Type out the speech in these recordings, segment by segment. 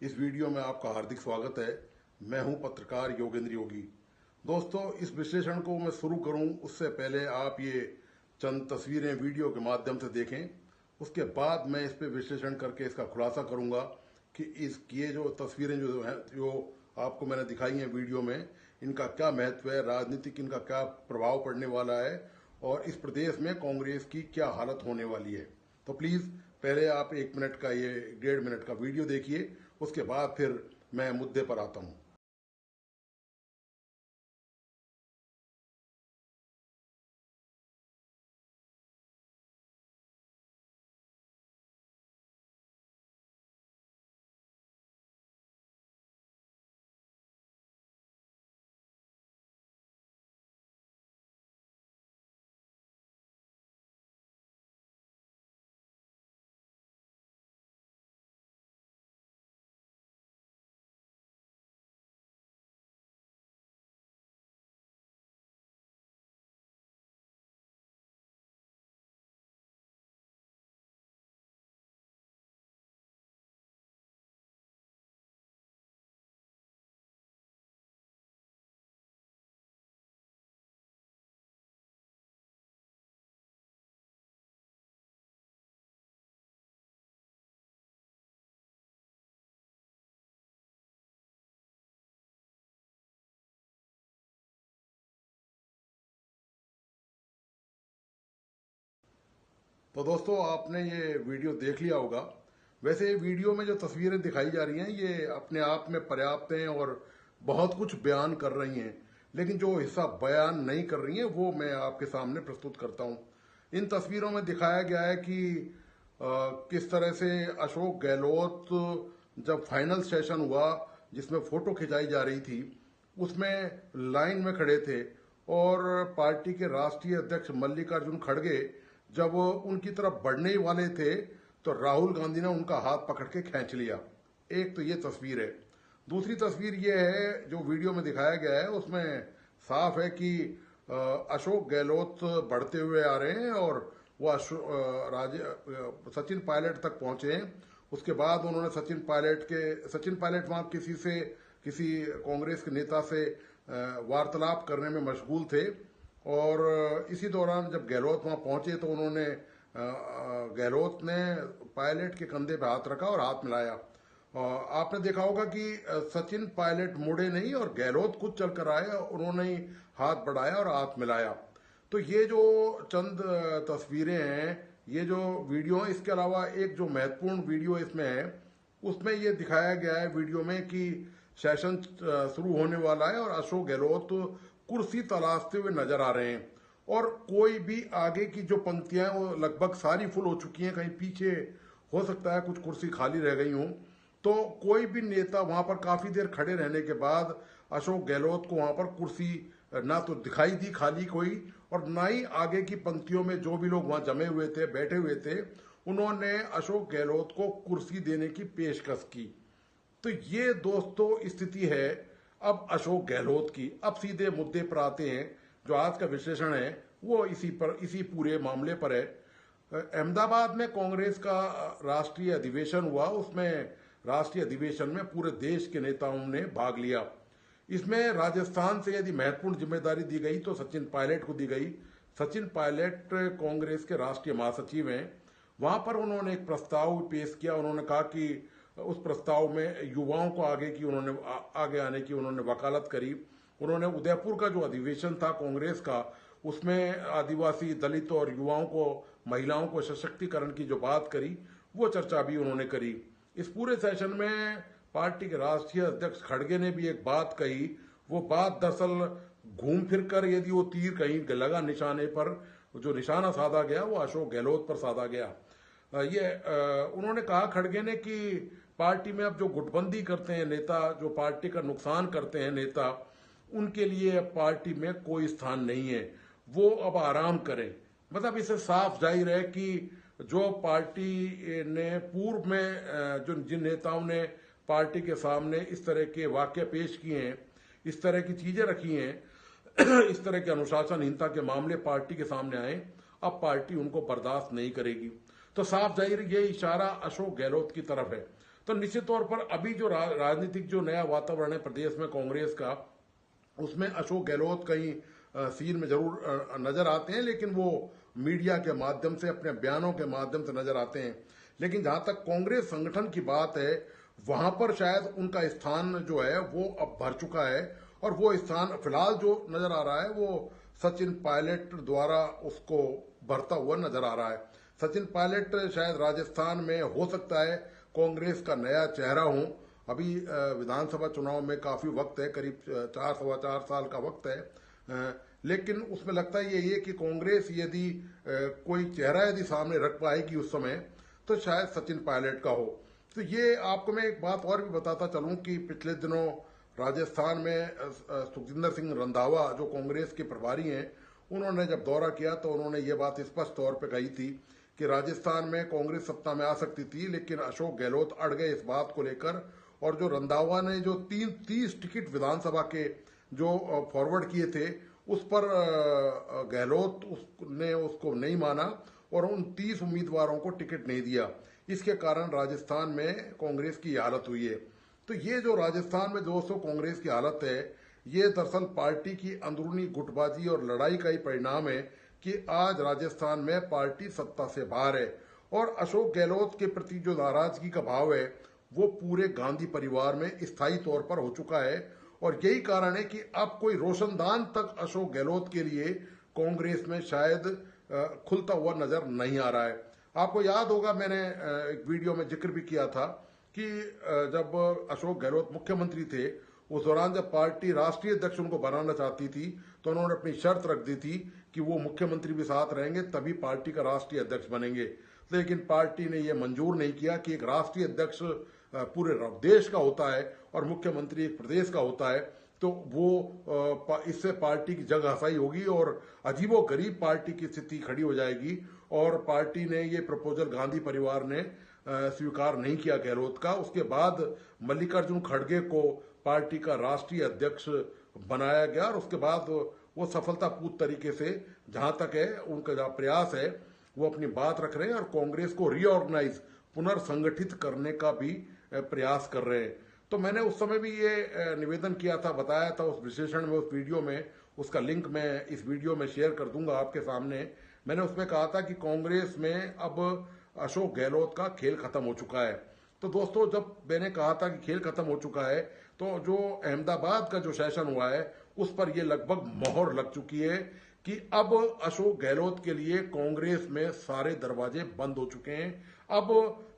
इस वीडियो में आपका हार्दिक स्वागत है। मैं हूं पत्रकार योगेंद्र योगी। दोस्तों, इस विश्लेषण को मैं शुरू करूं उससे पहले आप ये चंद तस्वीरें वीडियो के माध्यम से देखें। उसके बाद मैं इस पे विश्लेषण करके इसका खुलासा करूंगा कि ये जो तस्वीरें जो आपको मैंने दिखाई हैं वीडियो में, इनका क्या महत्व है, राजनीतिक इनका क्या प्रभाव पड़ने वाला है और इस प्रदेश में कांग्रेस की क्या हालत होने वाली है। तो प्लीज पहले आप 1 मिनट का, ये 1.5 मिनट का वीडियो देखिए, उसके बाद फिर मैं मुद्दे पर आता हूं। तो दोस्तों, आपने ये वीडियो देख लिया होगा। वैसे वीडियो में जो तस्वीरें दिखाई जा रही हैं ये अपने आप में पर्याप्त हैं और बहुत कुछ बयान कर रही हैं, लेकिन जो हिस्सा बयान नहीं कर रही हैं वो मैं आपके सामने प्रस्तुत करता हूं। इन तस्वीरों में दिखाया गया है कि किस तरह से अशोक गहलोत जब फाइनल सेशन हुआ जिसमें फोटो खिंचाई जा रही थी, उसमें लाइन में खड़े थे और पार्टी के राष्ट्रीय अध्यक्ष मल्लिकार्जुन खड़गे जब वो उनकी तरफ बढ़ने ही वाले थे तो राहुल गांधी ने उनका हाथ पकड़ के खींच लिया। एक तो ये तस्वीर है। दूसरी तस्वीर ये है जो वीडियो में दिखाया गया है, उसमें साफ है कि अशोक गहलोत बढ़ते हुए आ रहे हैं और वो सचिन पायलट तक पहुंचे हैं। उसके बाद उन्होंने सचिन पायलट वहां किसी कांग्रेस के नेता से वार्तालाप करने में मशगूल थे और इसी दौरान जब गहलोत वहां पहुंचे तो उन्होंने गहलोत ने पायलट के कंधे पे हाथ रखा और हाथ मिलाया। आपने देखा होगा कि सचिन पायलट मुड़े नहीं और गहलोत खुद चल कर आए, उन्होंने ही हाथ बढ़ाया और हाथ मिलाया। तो ये जो चंद तस्वीरें हैं, ये जो वीडियो है, इसके अलावा एक जो महत्वपूर्ण वीडियो इसमें है उसमें ये दिखाया गया है वीडियो में कि सेशन शुरू होने वाला है और अशोक गहलोत कुर्सी तलाशते हुए नजर आ रहे हैं और कोई भी आगे की जो पंक्तियां वो लगभग सारी फुल हो चुकी हैं, कहीं पीछे हो सकता है कुछ कुर्सी खाली रह गई हों। तो कोई भी नेता वहां पर काफी देर खड़े रहने के बाद अशोक गहलोत को वहां पर कुर्सी ना तो दिखाई दी खाली कोई, और ना ही आगे की पंक्तियों में जो भी लोग वहां जमे हुए थे, बैठे हुए थे, उन्होंने अशोक गहलोत को कुर्सी देने की पेशकश की। तो ये दोस्तों स्थिति है अब अशोक गहलोत की। अब सीधे मुद्दे पर आते हैं। जो आज का विश्लेषण है वो इसी पूरे मामले पर है। अहमदाबाद में कांग्रेस का राष्ट्रीय अधिवेशन हुआ। उसमें राष्ट्रीय अधिवेशन में पूरे देश के नेताओं ने भाग लिया। इसमें राजस्थान से यदि महत्वपूर्ण जिम्मेदारी दी गई तो सचिन पायलट को दी गई। सचिन पायलट कांग्रेस के राष्ट्रीय महासचिव हैं। वहां पर उन्होंने एक प्रस्ताव पेश किया। उन्होंने कहा कि उस प्रस्ताव में युवाओं को आगे आने की उन्होंने वकालत करी। उन्होंने उदयपुर का जो अधिवेशन था कांग्रेस का, उसमें आदिवासी, दलित और युवाओं को, महिलाओं को सशक्तिकरण की जो बात करी, वो चर्चा भी उन्होंने करी। इस पूरे सेशन में पार्टी के राष्ट्रीय अध्यक्ष खड़गे ने भी एक बात कही। वो बात दरअसल घूम फिर कर, यदि वो तीर कहीं लगा निशाने पर, जो निशाना साधा गया वो अशोक गहलोत पर साधा गया। उन्होंने कहा खड़गे ने कि पार्टी में अब जो गुटबंदी करते हैं नेता, जो पार्टी का नुकसान करते हैं नेता, उनके लिए पार्टी में कोई स्थान नहीं है, वो अब आराम करें। मतलब इससे साफ जाहिर है कि जो पार्टी ने पूर्व में जिन नेताओं ने पार्टी के सामने इस तरह के वाक्य पेश किए हैं, इस तरह की चीजें रखी हैं, इस तरह के अनुशासनहीनता के मामले पार्टी के सामने आए, अब पार्टी उनको बर्दाश्त नहीं करेगी। तो साफ जाहिर ये इशारा अशोक गहलोत की तरफ है। तो निश्चित तौर पर अभी जो राजनीतिक जो नया वातावरण है प्रदेश में कांग्रेस का, उसमें अशोक गहलोत कहीं सीन में जरूर नजर आते हैं, लेकिन वो मीडिया के माध्यम से, अपने बयानों के माध्यम से नजर आते हैं। लेकिन जहां तक कांग्रेस संगठन की बात है, वहां पर शायद उनका स्थान जो है वो अब भर चुका है, और वो स्थान फिलहाल जो नजर आ रहा है वो सचिन पायलट द्वारा उसको भरता हुआ नजर आ रहा है। सचिन पायलट शायद राजस्थान में हो सकता है कांग्रेस का नया चेहरा हो। अभी विधानसभा चुनाव में काफी वक्त है, करीब 4 साल का वक्त है, लेकिन उसमें लगता है ये कि कांग्रेस यदि कोई चेहरा यदि सामने रख पाएगी उस समय, तो शायद सचिन पायलट का हो। तो ये आपको मैं एक बात और भी बताता चलूं कि पिछले दिनों राजस्थान में सुखजिंदर सिंह रंधावा जो कांग्रेस के प्रभारी हैं, उन्होंने जब दौरा किया तो उन्होंने ये बात स्पष्ट तौर पे कही थी कि राजस्थान में कांग्रेस सत्ता में आ सकती थी, लेकिन अशोक गहलोत अड़ गए इस बात को लेकर। और जो रंधावा ने जो 30 टिकट विधानसभा के जो फॉरवर्ड किए थे, उस पर गहलोत ने उसको नहीं माना और उन 30 उम्मीदवारों को टिकट नहीं दिया। इसके कारण राजस्थान में कांग्रेस की हालत हुई है। तो ये जो राजस्थान में दोस्तों कांग्रेस की हालत है, ये दरअसल पार्टी की अंदरूनी गुटबाजी और लड़ाई का ही परिणाम है कि आज राजस्थान में पार्टी सत्ता से बाहर है, और अशोक गहलोत के प्रति जो नाराजगी का भाव है वो पूरे गांधी परिवार में स्थायी तौर पर हो चुका है। और यही कारण है कि अब कोई रोशनदान तक अशोक गहलोत के लिए कांग्रेस में शायद खुलता हुआ नजर नहीं आ रहा है। आपको याद होगा, मैंने एक वीडियो में जिक्र भी किया था कि जब अशोक गहलोत मुख्यमंत्री थे, उस दौरान जब पार्टी राष्ट्रीय अध्यक्ष उनको बनाना चाहती थी, तो उन्होंने अपनी शर्त रख दी थी कि वो मुख्यमंत्री भी साथ रहेंगे तभी पार्टी का राष्ट्रीय अध्यक्ष बनेंगे। लेकिन पार्टी ने ये मंजूर नहीं किया कि एक राष्ट्रीय अध्यक्ष पूरे देश का होता है और मुख्यमंत्री एक प्रदेश का होता है, तो वो इससे पार्टी की जग हसाई होगी और अजीबो गरीब पार्टी की स्थिति खड़ी हो जाएगी। और पार्टी ने ये प्रपोजल गांधी परिवार ने स्वीकार नहीं किया गहलोत का। उसके बाद मल्लिकार्जुन खड़गे को पार्टी का राष्ट्रीय अध्यक्ष बनाया गया, और उसके बाद वो सफलतापूर्ण तरीके से, जहां तक है उनका जो प्रयास है, वो अपनी बात रख रहे हैं और कांग्रेस को रीऑर्गेनाइज, पुनर्संगठित करने का भी प्रयास कर रहे हैं। तो मैंने उस समय भी ये निवेदन किया था, बताया था उस विश्लेषण में, उस वीडियो में, उसका लिंक मैं इस वीडियो में शेयर कर दूंगा आपके सामने। मैंने उसमें कहा था कि कांग्रेस में अब अशोक गहलोत का खेल खत्म हो चुका है। तो दोस्तों, जब मैंने कहा था कि खेल खत्म हो चुका है, तो जो अहमदाबाद का जो सेशन हुआ है उस पर यह लगभग मोहर लग चुकी है कि अब अशोक गहलोत के लिए कांग्रेस में सारे दरवाजे बंद हो चुके हैं। अब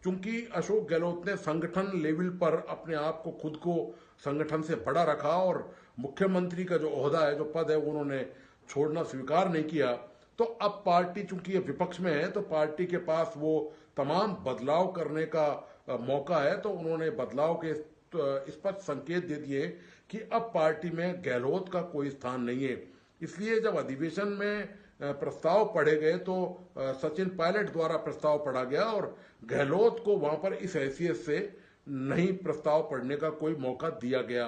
चूंकि अशोक गहलोत ने संगठन लेवल पर अपने आप को, खुद को संगठन से बड़ा रखा और मुख्यमंत्री का जो ओहदा है, जो पद है, वो उन्होंने छोड़ना स्वीकार नहीं किया, तो अब पार्टी चूंकि ये विपक्ष में है, तो पार्टी के पास वो तमाम बदलाव करने का मौका है। तो उन्होंने बदलाव के स्पष्ट संकेत दे दिए कि अब पार्टी में गहलोत का कोई स्थान नहीं है। इसलिए जब अधिवेशन में प्रस्ताव पढ़े गए तो सचिन पायलट द्वारा प्रस्ताव पढ़ा गया और गहलोत को वहां पर इस हैसियत से नहीं प्रस्ताव पढ़ने का कोई मौका दिया गया।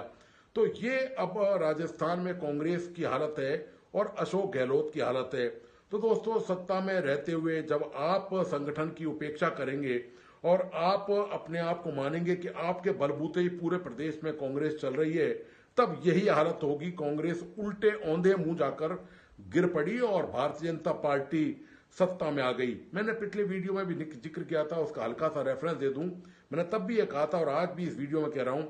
तो ये अब राजस्थान में कांग्रेस की हालत है और अशोक गहलोत की हालत है। तो दोस्तों, सत्ता में रहते हुए जब आप संगठन की उपेक्षा करेंगे और आप अपने आप को मानेंगे कि आपके बलबूते ही पूरे प्रदेश में कांग्रेस चल रही है, तब यही हालत होगी। कांग्रेस उल्टे औंधे मुंह जाकर गिर पड़ी और भारतीय जनता पार्टी सत्ता में आ गई। मैंने पिछले वीडियो में भी जिक्र किया था, उसका हल्का सा रेफरेंस दे दूं। मैंने तब भी ये कहा था और आज भी इस वीडियो में कह रहा हूं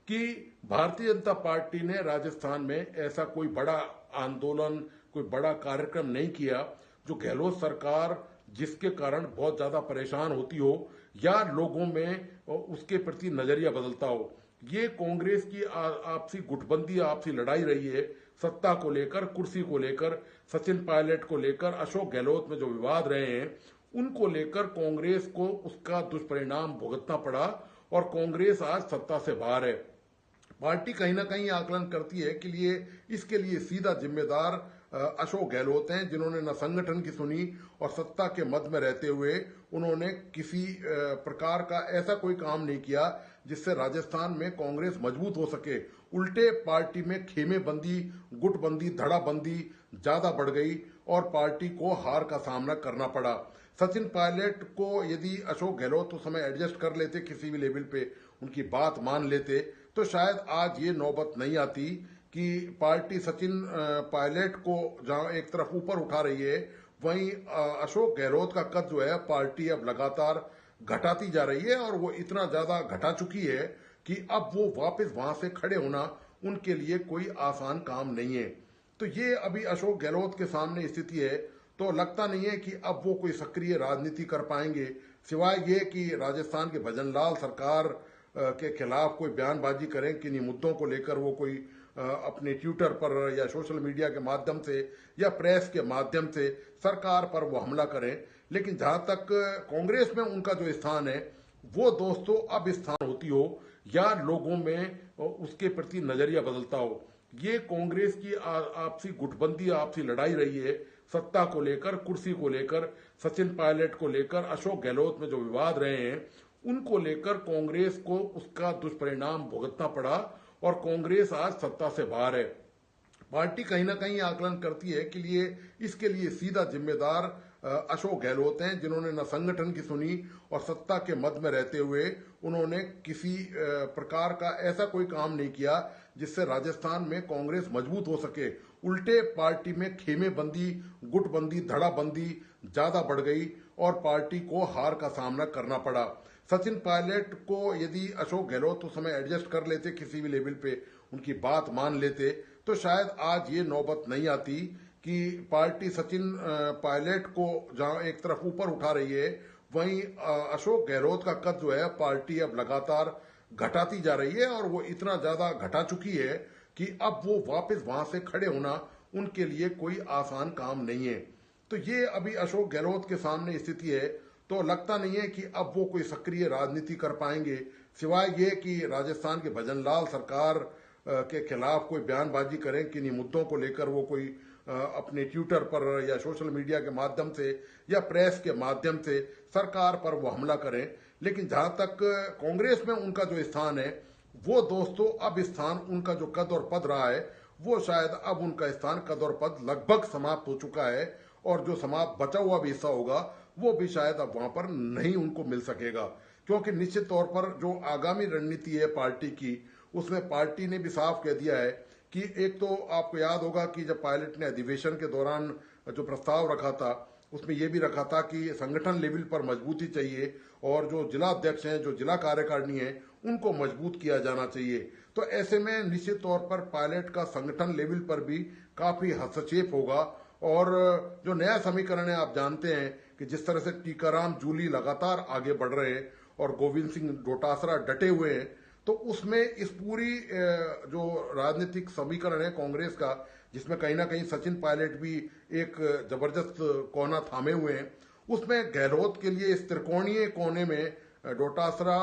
कि भारतीय जनता पार्टी ने राजस्थान में ऐसा कोई बड़ा आंदोलन, कोई बड़ा कार्यक्रम नहीं किया जो गहलोत सरकार, जिसके कारण बहुत ज्यादा परेशान होती हो या लोगों में उसके प्रति नजरिया बदलता हो। ये कांग्रेस की आपसी गुटबंदी, आपसी लड़ाई रही है सत्ता को लेकर, कुर्सी को लेकर, सचिन पायलट को लेकर, अशोक गहलोत में जो विवाद रहे हैं उनको लेकर कांग्रेस को उसका दुष्परिणाम भुगतना पड़ा और कांग्रेस आज सत्ता से बाहर है। पार्टी कहीं ना कहीं आकलन करती है कि इसके लिए सीधा जिम्मेदार अशोक गहलोत हैं, जिन्होंने न संगठन की सुनी और सत्ता के मद में रहते हुए उन्होंने किसी प्रकार का ऐसा कोई काम नहीं किया जिससे राजस्थान में कांग्रेस मजबूत हो सके। उल्टे पार्टी में खेमेबंदी, गुटबंदी, धड़ाबंदी, ज्यादा बढ़ गई और पार्टी को हार का सामना करना पड़ा। सचिन पायलट को यदि अशोक गहलोत उस समय एडजस्ट कर लेते, किसी भी लेवल पे उनकी बात मान लेते, तो शायद आज ये नौबत नहीं आती कि पार्टी सचिन पायलट को जहां एक तरफ ऊपर उठा रही है, वहीं अशोक गहलोत का कद जो है पार्टी अब लगातार घटाती जा रही है और वो इतना ज्यादा घटा चुकी है कि अब वो वापस वहां से खड़े होना उनके लिए कोई आसान काम नहीं है। तो ये अभी अशोक गहलोत के सामने स्थिति है। तो लगता नहीं है कि अब वो कोई सक्रिय राजनीति कर पाएंगे, सिवाय ये कि राजस्थान के भजनलाल सरकार के खिलाफ कोई बयानबाजी करें, किन्हीं मुद्दों को लेकर वो कोई अपने ट्विटर पर या सोशल मीडिया के माध्यम से या प्रेस के माध्यम से सरकार पर वो हमला करें। लेकिन जहां तक कांग्रेस में उनका जो स्थान है, वो दोस्तों अब स्थान होती हो या लोगों में उसके प्रति नजरिया बदलता हो। ये कांग्रेस की आपसी गुटबंदी, आपसी लड़ाई रही है सत्ता को लेकर, कुर्सी को लेकर, सचिन पायलट को लेकर, अशोक गहलोत में जो विवाद रहे हैं उनको लेकर कांग्रेस को उसका दुष्परिणाम भुगतना पड़ा और कांग्रेस आज सत्ता से बाहर है। पार्टी कहीं ना कहीं आकलन करती है कि इसके लिए सीधा जिम्मेदार अशोक गहलोत हैं, जिन्होंने न संगठन की सुनी और सत्ता के मद में रहते हुए उन्होंने किसी प्रकार का ऐसा कोई काम नहीं किया जिससे राजस्थान में कांग्रेस मजबूत हो सके। उल्टे पार्टी में खेमेबंदी, गुटबंदी, धड़ाबंदी ज्यादा बढ़ गई और पार्टी को हार का सामना करना पड़ा। सचिन पायलट को यदि अशोक गहलोत उस समय एडजस्ट कर लेते, किसी भी लेवल पे उनकी बात मान लेते, तो शायद आज ये नौबत नहीं आती कि पार्टी सचिन पायलट को जहां एक तरफ ऊपर उठा रही है, वहीं अशोक गहलोत का कद जो है पार्टी अब लगातार घटाती जा रही है और वो इतना ज्यादा घटा चुकी है कि अब वो वापस वहां से खड़े होना उनके लिए कोई आसान काम नहीं है। तो ये अभी अशोक गहलोत के सामने स्थिति है। तो लगता नहीं है कि अब वो कोई सक्रिय राजनीति कर पाएंगे, सिवाय ये कि राजस्थान के भजनलाल सरकार के खिलाफ कोई बयानबाजी करें, किन्हीं मुद्दों को लेकर वो कोई अपने ट्विटर पर या सोशल मीडिया के माध्यम से या प्रेस के माध्यम से सरकार पर वो हमला करें। लेकिन जहां तक कांग्रेस में उनका जो स्थान है, वो दोस्तों अब स्थान उनका जो कद और पद रहा है, वो शायद अब उनका स्थान, कद और पद लगभग समाप्त हो चुका है और जो समाप्त बचा हुआ भी हिस्सा होगा वो भी शायद अब वहां पर नहीं उनको मिल सकेगा। क्योंकि निश्चित तौर पर जो आगामी रणनीति है पार्टी की, उसमें पार्टी ने भी साफ कह दिया है कि एक तो आपको याद होगा कि जब पायलट ने अधिवेशन के दौरान जो प्रस्ताव रखा था, उसमें यह भी रखा था कि संगठन लेवल पर मजबूती चाहिए और जो जिला अध्यक्ष हैं, जो जिला कार्यकारिणी है, उनको मजबूत किया जाना चाहिए। तो ऐसे में निश्चित तौर पर पायलट का संगठन लेवल पर भी काफी हस्तक्षेप होगा और जो नया समीकरण है, आप जानते हैं कि जिस तरह से टीकाराम जूली लगातार आगे बढ़ रहे हैं और गोविंद सिंह डोटासरा डटे हुए हैं, तो उसमें इस पूरी जो राजनीतिक समीकरण है कांग्रेस का, जिसमें कहीं ना कहीं सचिन पायलट भी एक जबरदस्त कोना थामे हुए हैं, उसमें गहलोत के लिए इस त्रिकोणीय कोने में डोटासरा,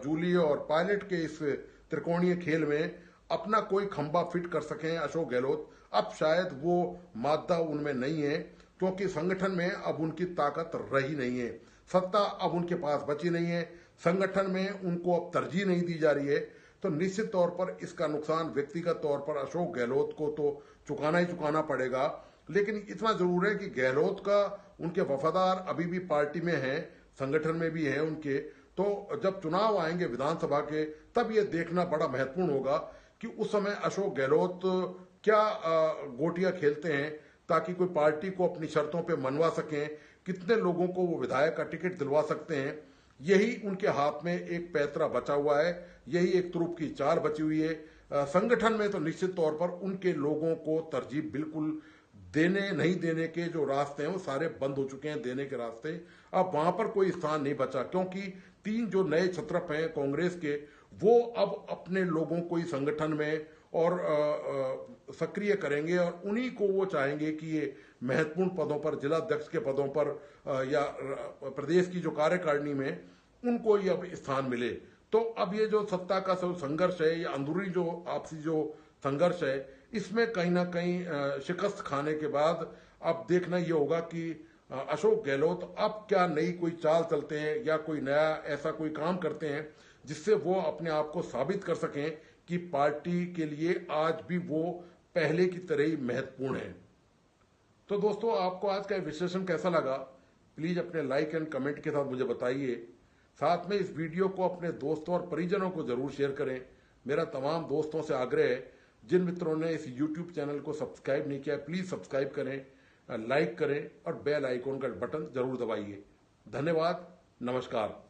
जूली और पायलट के इस त्रिकोणीय खेल में अपना कोई खंबा फिट कर सकें अशोक गहलोत, अब शायद वो मादा उनमें नहीं है। क्योंकि संगठन में अब उनकी ताकत रही नहीं है, सत्ता अब उनके पास बची नहीं है, संगठन में उनको अब तरजीह नहीं दी जा रही है। तो निश्चित तौर पर इसका नुकसान व्यक्तिगत तौर पर अशोक गहलोत को तो चुकाना ही चुकाना पड़ेगा। लेकिन इतना जरूर है कि गहलोत का उनके वफादार अभी भी पार्टी में है, संगठन में भी है उनके। तो जब चुनाव आएंगे विधानसभा के, तब ये देखना बड़ा महत्वपूर्ण होगा कि उस समय अशोक गहलोत क्या गोटियां खेलते हैं ताकि कोई पार्टी को अपनी शर्तों पे मनवा सकें, कितने लोगों को वो विधायक का टिकट दिलवा सकते हैं। यही उनके हाथ में एक पैतरा बचा हुआ है, यही एक तुरुप की चाल बची हुई है। संगठन में तो निश्चित तौर पर उनके लोगों को तरजीह बिल्कुल देने नहीं देने के जो रास्ते हैं वो सारे बंद हो चुके हैं, देने के रास्ते अब वहां पर कोई स्थान नहीं बचा। क्योंकि 3 जो नए छत्रप हैं कांग्रेस के, वो अब अपने लोगों को ही संगठन में और सक्रिय करेंगे और उन्हीं को वो चाहेंगे कि ये महत्वपूर्ण पदों पर, जिला अध्यक्ष के पदों पर या प्रदेश की जो कार्यकारिणी में उनको ये अब स्थान मिले। तो अब ये जो सत्ता का सब संघर्ष है, या अंदरूनी जो आपसी जो संघर्ष है, इसमें कहीं ना कहीं शिकस्त खाने के बाद अब देखना ये होगा कि अशोक गहलोत अब क्या नई कोई चाल चलते हैं या कोई नया ऐसा कोई काम करते हैं जिससे वो अपने आप को साबित कर सकें कि पार्टी के लिए आज भी वो पहले की तरह ही महत्वपूर्ण है। तो दोस्तों, आपको आज का विश्लेषण कैसा लगा, प्लीज अपने लाइक एंड कमेंट के साथ मुझे बताइए। साथ में इस वीडियो को अपने दोस्तों और परिजनों को जरूर शेयर करें। मेरा तमाम दोस्तों से आग्रह है, जिन मित्रों ने इस यूट्यूब चैनल को सब्सक्राइब नहीं किया, प्लीज सब्सक्राइब करें, लाइक करें और बेल आइकॉन का बटन जरूर दबाइए। धन्यवाद, नमस्कार।